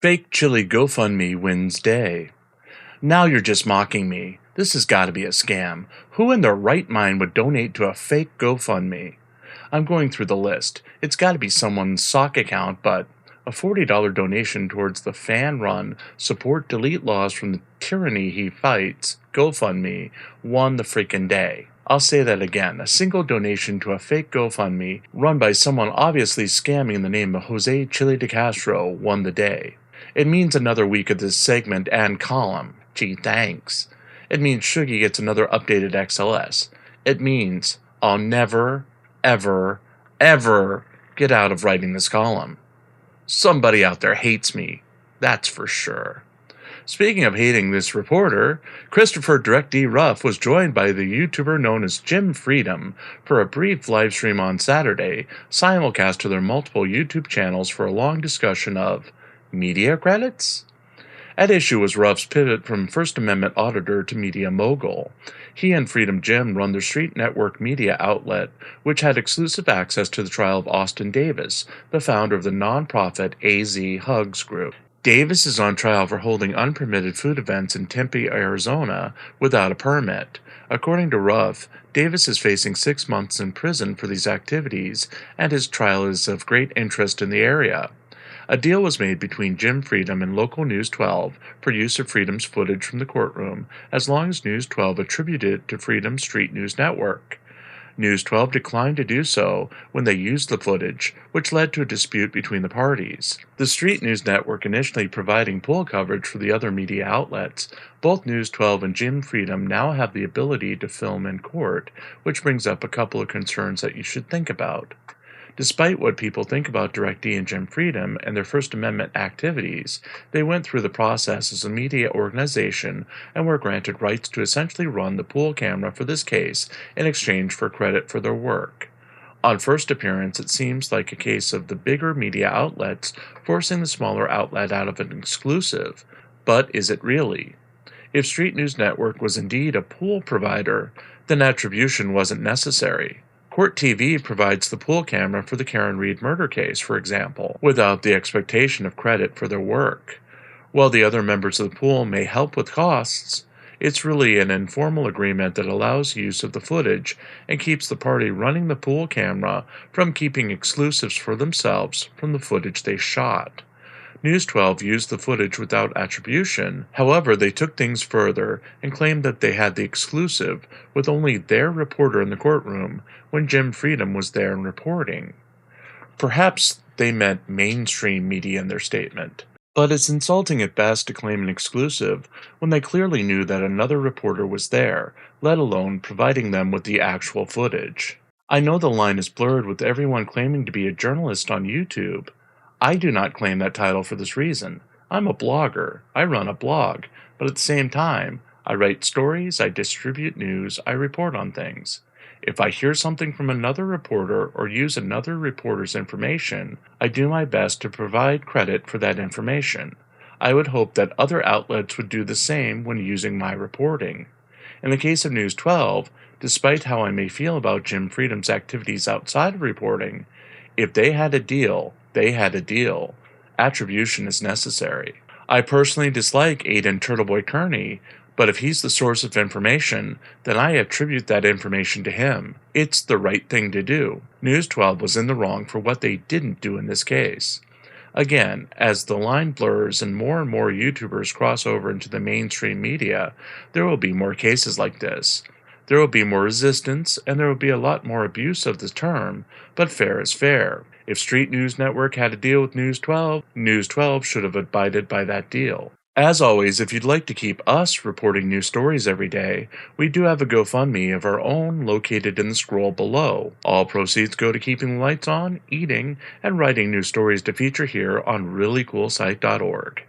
Fake Chille GoFundMe wins day. Now you're just mocking me. This has got to be a scam. Who in their right mind would donate to a fake GoFundMe? I'm going through the list. It's got to be someone's sock account, but a $40 donation towards the fan run Support Delete Laws from the Tyranny He Fights GoFundMe won the freaking day. I'll say that again. A single donation to a fake GoFundMe run by someone obviously scamming in the name of Jose Chille de Castro won the day. It means another week of this segment and column. Gee, thanks. It means Shuggy gets another updated XLS. It means I'll never, ever, ever get out of writing this column. Somebody out there hates me. That's for sure. Speaking of hating this reporter, Christopher Direct D. Ruff was joined by the YouTuber known as Jim Freedom for a brief livestream on Saturday, simulcast to their multiple YouTube channels for a long discussion of media credits? At issue was Ruff's pivot from First Amendment auditor to media mogul. He and Freedom Jim run their street network media outlet, which had exclusive access to the trial of Austin Davis, the founder of the nonprofit AZ Hugs Group. Davis is on trial for holding unpermitted food events in Tempe, Arizona, without a permit. According to Ruff, Davis is facing 6 months in prison for these activities, and his trial is of great interest in the area. A deal was made between Jim Freedom and local News 12 for use of Freedom's footage from the courtroom, as long as News 12 attributed it to Freedom's Street News Network. News 12 declined to do so when they used the footage, which led to a dispute between the parties. The Street News Network initially providing pool coverage for the other media outlets. Both News 12 and Jim Freedom now have the ability to film in court, which brings up a couple of concerns that you should think about. Despite what people think about DirectD and Jim Freedom and their First Amendment activities, they went through the process as a media organization and were granted rights to essentially run the pool camera for this case in exchange for credit for their work. On first appearance, it seems like a case of the bigger media outlets forcing the smaller outlet out of an exclusive. But is it really? If Street News Network was indeed a pool provider, then attribution wasn't necessary. Court TV provides the pool camera for the Karen Reed murder case, for example, without the expectation of credit for their work. While the other members of the pool may help with costs, it's really an informal agreement that allows use of the footage and keeps the party running the pool camera from keeping exclusives for themselves from the footage they shot. News 12 used the footage without attribution. However, they took things further and claimed that they had the exclusive with only their reporter in the courtroom when Jim Freedom was there and reporting. Perhaps they meant mainstream media in their statement. But it's insulting at best to claim an exclusive when they clearly knew that another reporter was there, let alone providing them with the actual footage. I know the line is blurred with everyone claiming to be a journalist on YouTube. I do not claim that title for this reason. I'm a blogger. I run a blog. But at the same time, I write stories, I distribute news, I report on things. If I hear something from another reporter or use another reporter's information, I do my best to provide credit for that information. I would hope that other outlets would do the same when using my reporting. In the case of News 12, despite how I may feel about Jim Freedom's activities outside of reporting, if they had a deal, they had a deal. Attribution is necessary. I personally dislike Aiden Turtleboy Kearney, but if he's the source of information, then I attribute that information to him. It's the right thing to do. News 12 was in the wrong for what they didn't do in this case. Again, as the line blurs and more YouTubers cross over into the mainstream media, there will be more cases like this. There will be more resistance, and there will be a lot more abuse of the term, but fair is fair. If Street News Network had a deal with News 12, News 12 should have abided by that deal. As always, if you'd like to keep us reporting news stories every day, we do have a GoFundMe of our own located in the scroll below. All proceeds go to keeping the lights on, eating, and writing news stories to feature here on ReallyCoolSite.org.